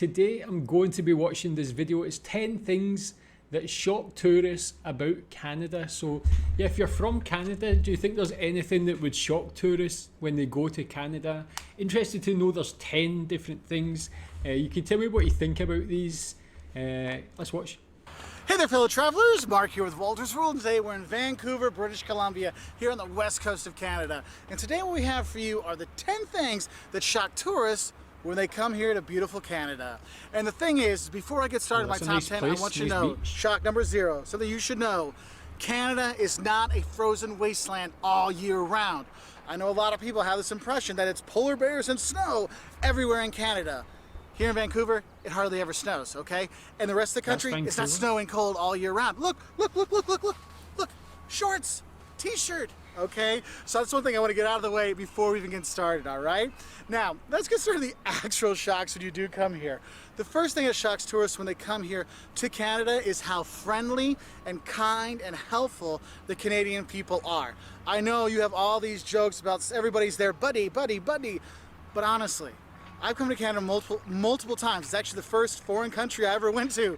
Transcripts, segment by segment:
today I'm going to be watching this video. It's 10 things that shock tourists about Canada. So yeah, if you're from Canada, do you think there's anything that would shock tourists when they go to Canada? Interested to know there's 10 different things. You can tell me what you think about these. Let's watch. Hey there, fellow travelers. Mark here with Walter's World, and today we're in Vancouver, British Columbia, here on the west coast of Canada. And today what we have for you are the 10 things that shock tourists when they come here to beautiful Canada. And the thing is, before I get started with my top 10, I want you to know, shock number 0, something you should know: Canada is not a frozen wasteland all year round. I know a lot of people have this impression that it's polar bears and snow everywhere in Canada. Here in Vancouver, it hardly ever snows, okay? And the rest of the country, it's not snowing cold all year round. Look, shorts, t-shirt, okay? So that's one thing I want to get out of the way before we even get started, all right? Now, let's get started with the actual shocks when you do come here. The first thing that shocks tourists when they come here to Canada is how friendly and kind and helpful the Canadian people are. I know you have all these jokes about everybody's there, buddy, buddy, buddy, but honestly, I've come to Canada multiple times. It's actually the first foreign country I ever went to.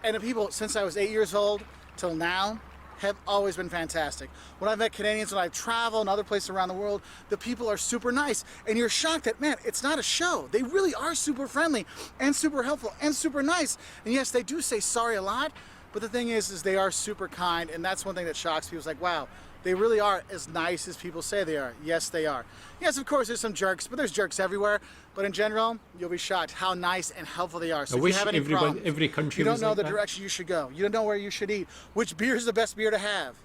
And the people, since I was 8 years old till now, have always been fantastic. When I've met Canadians, when I've traveled in other places around the world, the people are super nice. And you're shocked that, man, it's not a show. They really are super friendly and super helpful and super nice. And yes, they do say sorry a lot, but the thing is they are super kind. And that's one thing that shocks people. It's like, wow, they really are as nice as people say they are. Yes, they are. Yes, of course, there's some jerks, but there's jerks everywhere. But in general, you'll be shocked how nice and helpful they are. So if you have any problems, every country you don't know like the that. direction you should go, you don't know where you should eat, which beer is the best beer to have,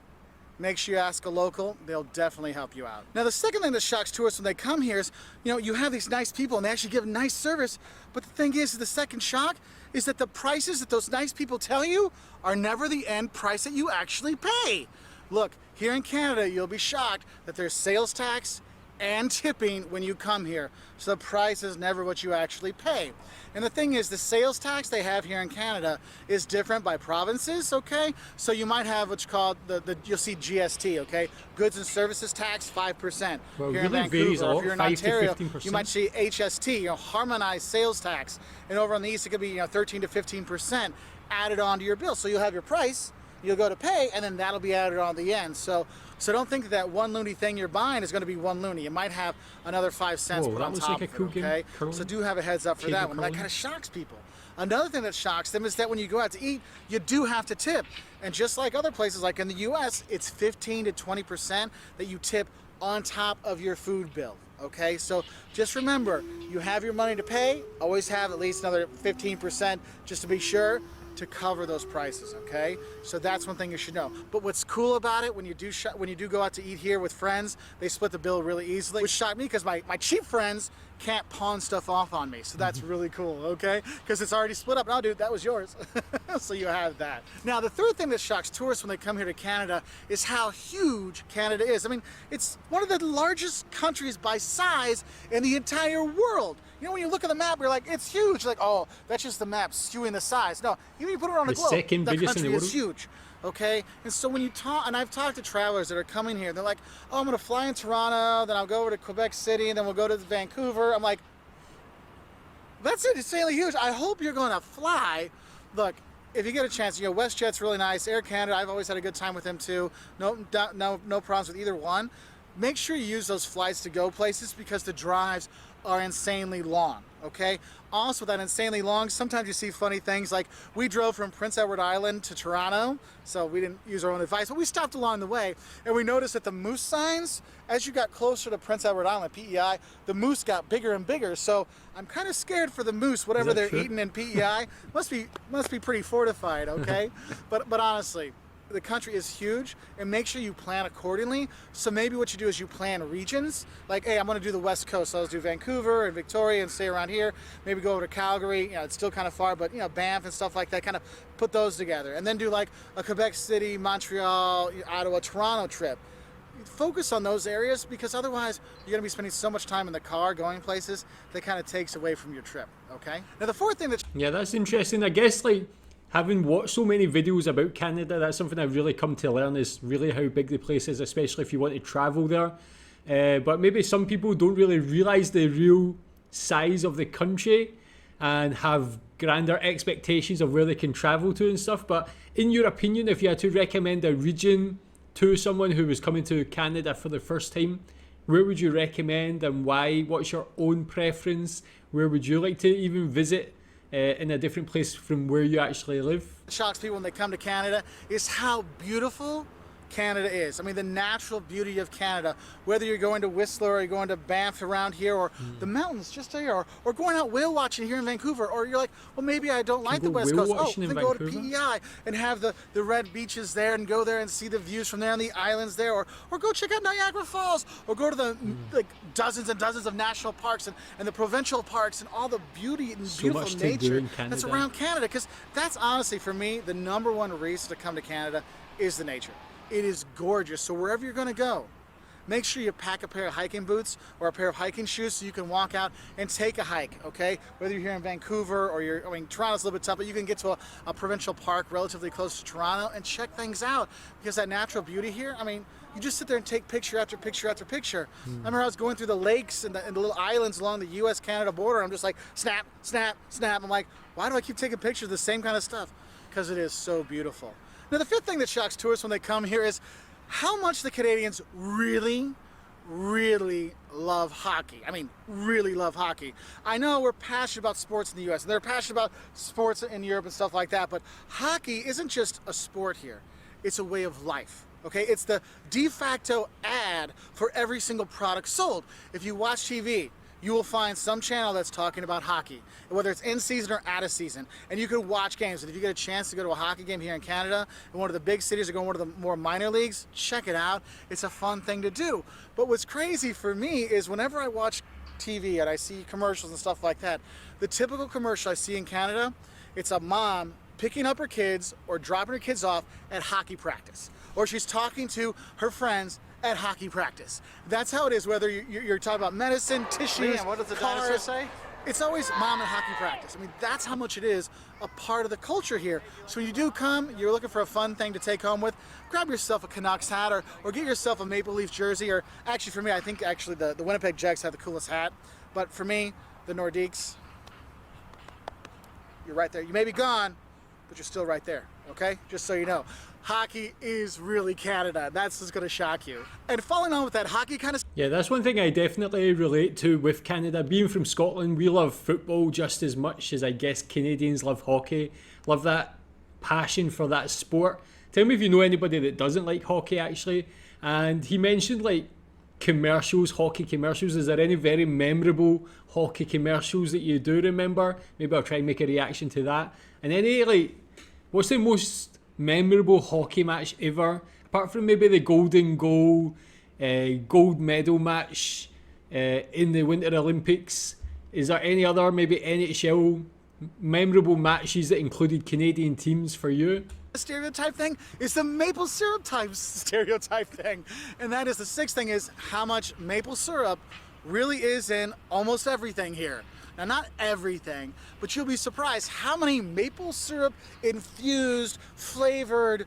make sure you ask a local. They'll definitely help you out. Now, the second thing that shocks tourists when they come here is, you have these nice people and they actually give nice service. But the thing is, the second shock is that the prices that those nice people tell you are never the end price that you actually pay. Look, here in Canada, you'll be shocked that there's sales tax and tipping when you come here. So the price is never what you actually pay. And the thing is, the sales tax they have here in Canada is different by provinces, okay? So you might have what's called, you'll see GST, okay? Goods and services tax, 5%. Well, here really in Vancouver, if you're in 5 Ontario, to 15%. you might see HST, harmonized sales tax. And over on the east, it could be 13 to 15% added onto your bill. So you'll have your price, you'll go to pay, and then that'll be added on the end. So don't think that one loony thing you're buying is going to be one loony. You might have another 5 cents put on top of it, okay? So do have a heads up for that one. That kind of shocks people. Another thing that shocks them is that when you go out to eat, you do have to tip. And just like other places, like in the US, it's 15 to 20% that you tip on top of your food bill. Okay, so just remember, you have your money to pay, always have at least another 15% just to be sure, to cover those prices, okay? So that's one thing you should know. But what's cool about it, when you do go out to eat here with friends, they split the bill really easily, which shocked me because my cheap friends can't pawn stuff off on me. So that's really cool, okay? Because it's already split up. No, dude, that was yours. So you have that. Now, the third thing that shocks tourists when they come here to Canada is how huge Canada is. I mean, it's one of the largest countries by size in the entire world. When you look at the map, you're like, it's huge. Like, oh, that's just the map skewing the size. No, even if you put it on a globe, the country is huge. Okay, and so when you talk, and I've talked to travelers that are coming here, they're like, oh, I'm gonna fly in Toronto, then I'll go over to Quebec City, and then we'll go to Vancouver. I'm like, that's it, it's really huge. I hope you're gonna fly. Look, if you get a chance, WestJet's really nice. Air Canada, I've always had a good time with them too. No problems with either one. Make sure you use those flights to go places because the drives are insanely long, okay? Also, that insanely long, sometimes you see funny things like we drove from Prince Edward Island to Toronto, so we didn't use our own advice, but we stopped along the way, and we noticed that the moose signs, as you got closer to Prince Edward Island, PEI, the moose got bigger and bigger, so I'm kind of scared for the moose, whatever they're eating in PEI. must be pretty fortified, okay? but honestly, the country is huge, and make sure you plan accordingly. So maybe what you do is you plan regions. Like, hey, I'm going to do the West Coast, so let's do Vancouver and Victoria and stay around here. Maybe go over to Calgary. It's still kind of far, but Banff and stuff like that. Kind of put those together, and then do like a Quebec City, Montreal, Ottawa, Toronto trip. Focus on those areas because otherwise you're going to be spending so much time in the car going places that kind of takes away from your trip. Okay. Now the fourth thing that's interesting. I guess having watched so many videos about Canada, that's something I've really come to learn is really how big the place is, especially if you want to travel there. But maybe some people don't really realise the real size of the country. and have grander expectations of where they can travel to and stuff. But in your opinion, if you had to recommend a region to someone who was coming to Canada for the first time, where would you recommend and why? What's your own preference? Where would you like to even visit in a different place from where you actually live? What shocks people when they come to Canada is how beautiful Canada is. I mean, the natural beauty of Canada, whether you're going to Whistler or you're going to Banff around here, or the mountains just here, or going out whale watching here in Vancouver, or you're like, well, maybe I don't like the West Coast. Oh, then go to PEI and have the red beaches there and go there and see the views from there and the islands there, or go check out Niagara Falls, or go to the like dozens and dozens of national parks and the provincial parks and all the beauty and beautiful nature that's around Canada. Because that's honestly, for me, the number one reason to come to Canada is the nature. It is gorgeous. So wherever you're going to go, make sure you pack a pair of hiking boots or a pair of hiking shoes so you can walk out and take a hike, okay? Whether you're here in Vancouver or Toronto's a little bit tough, but you can get to a provincial park relatively close to Toronto and check things out, because that natural beauty here, I mean, you just sit there and take picture after picture after picture. I remember I was going through the lakes and the little islands along the US-Canada border. I'm just like, snap, snap, snap. I'm like, why do I keep taking pictures of the same kind of stuff? Because it is so beautiful. Now, the fifth thing that shocks tourists when they come here is how much the Canadians really, really love hockey. I mean, really love hockey. I know we're passionate about sports in the US, and they're passionate about sports in Europe and stuff like that, but hockey isn't just a sport here. It's a way of life. Okay, it's the de facto ad for every single product sold. If you watch TV, you will find some channel that's talking about hockey, whether it's in season or out of season, and you can watch games. And if you get a chance to go to a hockey game here in Canada, in one of the big cities or go to one of the more minor leagues, check it out. It's a fun thing to do. But what's crazy for me is whenever I watch TV and I see commercials and stuff like that, the typical commercial I see in Canada, it's a mom picking up her kids or dropping her kids off at hockey practice, or she's talking to her friends at hockey practice. That's how it is, whether you're talking about medicine, tissues, Man, what does the cars. dinosaur say? It's always mom at hockey practice. I mean, that's how much it is a part of the culture here. So when you do come, you're looking for a fun thing to take home with, grab yourself a Canucks hat or get yourself a Maple Leaf jersey, or actually for me, I think actually the Winnipeg Jets have the coolest hat. But for me, the Nordiques, you're right there. You may be gone, but you're still right there, okay? Just so you know. Hockey is really Canada. That's what's going to shock you. And following on with that hockey kind of... Yeah, that's one thing I definitely relate to with Canada. Being from Scotland, we love football just as much as I guess Canadians love hockey. Love that passion for that sport. Tell me if you know anybody that doesn't like hockey, actually. And he mentioned like commercials, hockey commercials. Is there any very memorable hockey commercials that you do remember? Maybe I'll try and make a reaction to that. And any like, what's the most memorable hockey match ever, apart from maybe the golden goal, gold medal match in the Winter Olympics? Is there any other maybe NHL memorable matches that included Canadian teams for you? The stereotype thing is the maple syrup type stereotype thing, and that is the sixth thing, is how much maple syrup really is in almost everything here. Now, not everything, but you'll be surprised how many maple syrup infused, flavored,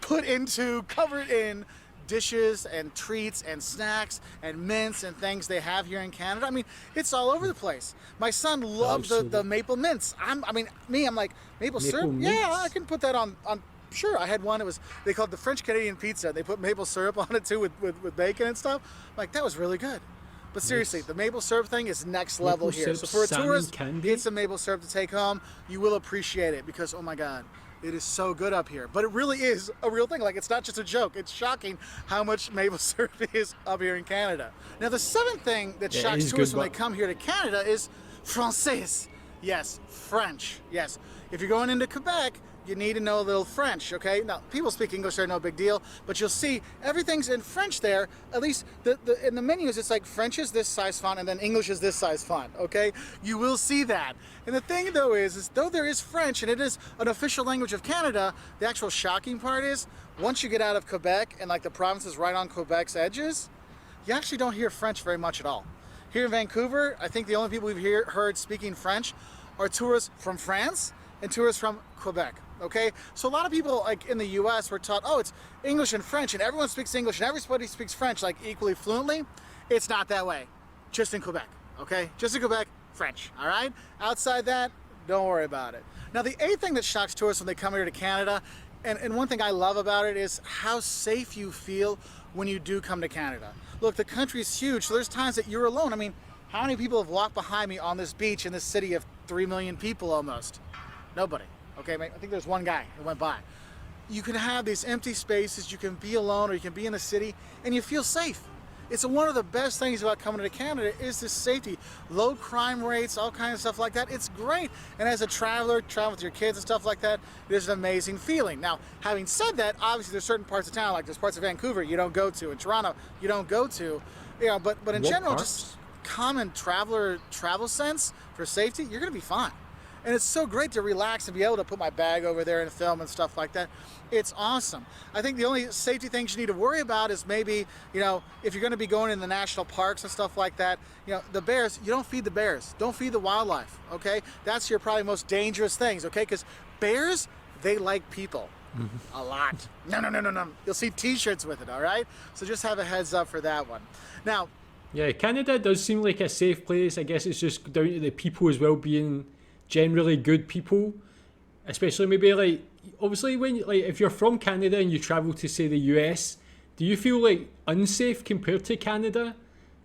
put into, covered in dishes and treats and snacks and mints and things they have here in Canada. I mean, it's all over the place. My son loves the maple mints. I'm like, maple syrup? Mints? Yeah, I can put that on. Sure, I had one. They called it the French Canadian pizza. They put maple syrup on it too with bacon and stuff. Like, that was really good. But seriously, the maple syrup thing is next level here. So for a tourist, get some maple syrup to take home. You will appreciate it because, oh my God, it is so good up here. But it really is a real thing. Like, it's not just a joke. It's shocking how much maple syrup is up here in Canada. Now, the seventh thing that shocks tourists when they come here to Canada is français. Yes, French. Yes. If you're going into Quebec, you need to know a little French, okay? Now, people speak English there, no big deal, but you'll see everything's in French there. At least in the menus, it's like French is this size font and then English is this size font, okay? You will see that. And the thing, though, is though there is French and it is an official language of Canada, the actual shocking part is once you get out of Quebec and like the provinces right on Quebec's edges, you actually don't hear French very much at all. Here in Vancouver, I think the only people we've heard speaking French are tourists from France and tourists from Quebec. Okay, so a lot of people like in the US were taught, oh, it's English and French and everyone speaks English and everybody speaks French like equally fluently. It's not that way, just in Quebec, okay? Just in Quebec, French, all right? Outside that, don't worry about it. Now, the eighth thing that shocks tourists when they come here to Canada, and one thing I love about it is how safe you feel when you do come to Canada. Look, the country's huge, so there's times that you're alone. I mean, how many people have walked behind me on this beach in this city of 3 million people almost? Nobody, okay? I think there's one guy who went by. You can have these empty spaces, you can be alone, or you can be in the city, and you feel safe. It's one of the best things about coming to Canada is this safety. Low crime rates, all kinds of stuff like that. It's great. And as a traveler, travel with your kids and stuff like that, there's an amazing feeling. Now, having said that, obviously there's certain parts of town, like there's parts of Vancouver you don't go to, in Toronto you don't go to. You know, but in general, just common travel sense for safety, you're gonna be fine. And it's so great to relax and be able to put my bag over there and film and stuff like that. It's awesome. I think the only safety things you need to worry about is maybe, you know, if you're going to be going in the national parks and stuff like that, you know, the bears, you don't feed the bears. Don't feed the wildlife, okay? That's your probably most dangerous things, okay? Because bears, they like people. A lot. No. You'll see t-shirts with it, all right? So just have a heads up for that one. Now, yeah, Canada does seem like a safe place. I guess it's just down to the people as well being generally good people, especially maybe like obviously when like if you're from Canada and you travel to say the US, do you feel like unsafe compared to Canada?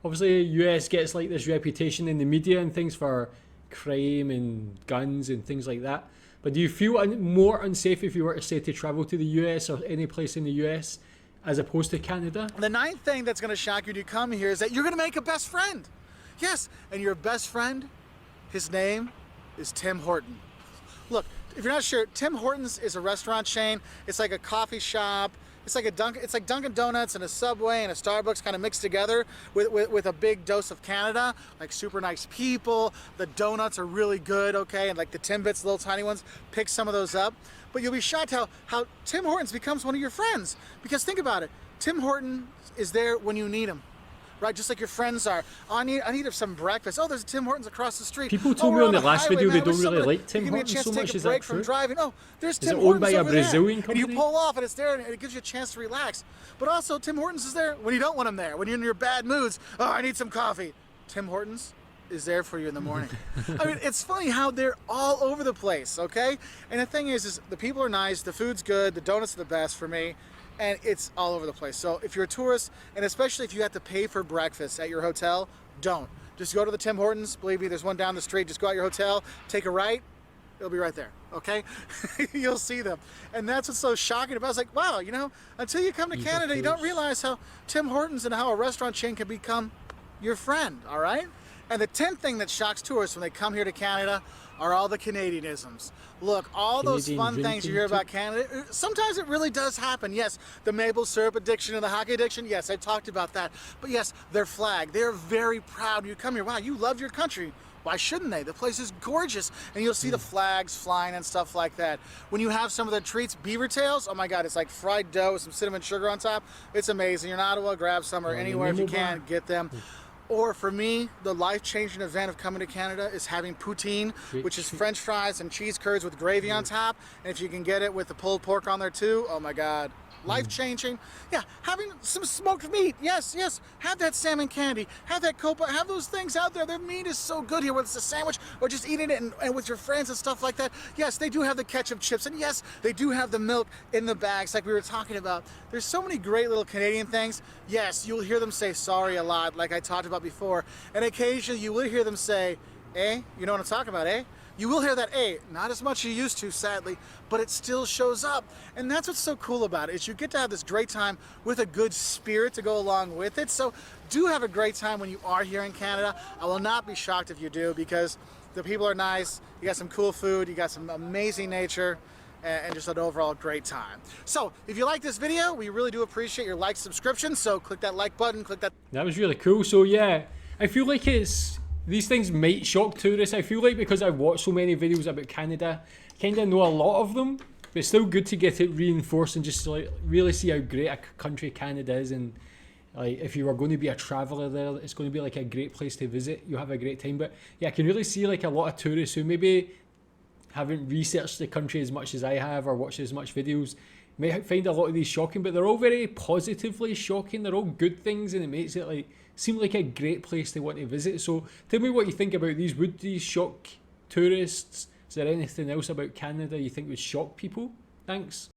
Obviously US gets like this reputation in the media and things for crime and guns and things like that, but do you feel more unsafe if you were to say to travel to the US or any place in the US as opposed to Canada? The ninth thing that's going to shock you to come here is that you're going to make a best friend. Yes, and your best friend, his name is Tim Horton. Look, if you're not sure, Tim Hortons is a restaurant chain. It's like a coffee shop. It's like Dunkin' Donuts and a Subway and a Starbucks kind of mixed together with a big dose of Canada. Like super nice people. The donuts are really good, okay? And like the Timbits, little tiny ones, pick some of those up. But you'll be shocked how Tim Hortons becomes one of your friends. Because think about it, Tim Horton is there when you need him. Right, just like your friends are. Oh, I need some breakfast. Oh, there's a Tim Hortons across the street. People told me on the last video they don't really like Tim Hortons so much. Is that true? Driving. Oh, there's Tim Hortons. Is it owned by a there. Brazilian company? And you pull off and it's there and it gives you a chance to relax. But also Tim Hortons is there when you don't want him there. When you're in your bad moods. Oh, I need some coffee. Tim Hortons is there for you in the morning. I mean, it's funny how they're all over the place, okay? And the thing is the people are nice, the food's good, the donuts are the best for me. And it's all over the place. So if you're a tourist, and especially if you have to pay for breakfast at your hotel, don't. Just go to the Tim Hortons. Believe me, there's one down the street. Just go out your hotel, take a right. It'll be right there, okay? You'll see them. And that's what's so shocking about it. It's like, wow, you know, until you come to Canada, you don't realize how Tim Hortons and how a restaurant chain can become your friend, all right? And the 10th thing that shocks tourists when they come here to Canada are all the Canadianisms. Look, all those fun things you hear about Canada, sometimes it really does happen. Yes, the maple syrup addiction and the hockey addiction, yes, I talked about that. But yes, their flag, they're very proud. You come here, wow, you love your country. Why shouldn't they? The place is gorgeous. And you'll see the flags flying and stuff like that. When you have some of the treats, beaver tails, oh my God, it's like fried dough with some cinnamon sugar on top. It's amazing. You're in Ottawa, grab some, or anywhere if you can, get them. Or for me, the life-changing event of coming to Canada is having poutine, which is French fries and cheese curds with gravy on top. And if you can get it with the pulled pork on there too, oh my God. Life-changing. Yeah, having some smoked meat. Yes. Have that salmon candy. Have that copa. Have those things out there. Their meat is so good here, whether it's a sandwich or just eating it and with your friends and stuff like that. Yes, they do have the ketchup chips. And yes, they do have the milk in the bags like we were talking about. There's so many great little Canadian things. Yes, you'll hear them say sorry a lot, like I talked about before. And occasionally you will hear them say, eh? You know what I'm talking about, eh? You will hear that, not as much as you used to, sadly, but it still shows up. And that's what's so cool about it, is you get to have this great time with a good spirit to go along with it. So do have a great time when you are here in Canada. I will not be shocked if you do, because the people are nice, you got some cool food, you got some amazing nature, and just an overall great time. So if you like this video, we really do appreciate your like, subscription. So click that like button, click that. That was really cool. So yeah, I feel like these things might shock tourists. I feel like because I watched so many videos about Canada, kind of know a lot of them, but it's still good to get it reinforced and just like really see how great a country Canada is. And like if you are going to be a traveller there, it's going to be like a great place to visit. You'll have a great time. But yeah, I can really see like a lot of tourists who maybe haven't researched the country as much as I have or watched as much videos may find a lot of these shocking, but they're all very positively shocking. They're all good things, and it makes it like seem like a great place to want to visit. So tell me what you think about these. Would these shock tourists? Is there anything else about Canada you think would shock people? Thanks.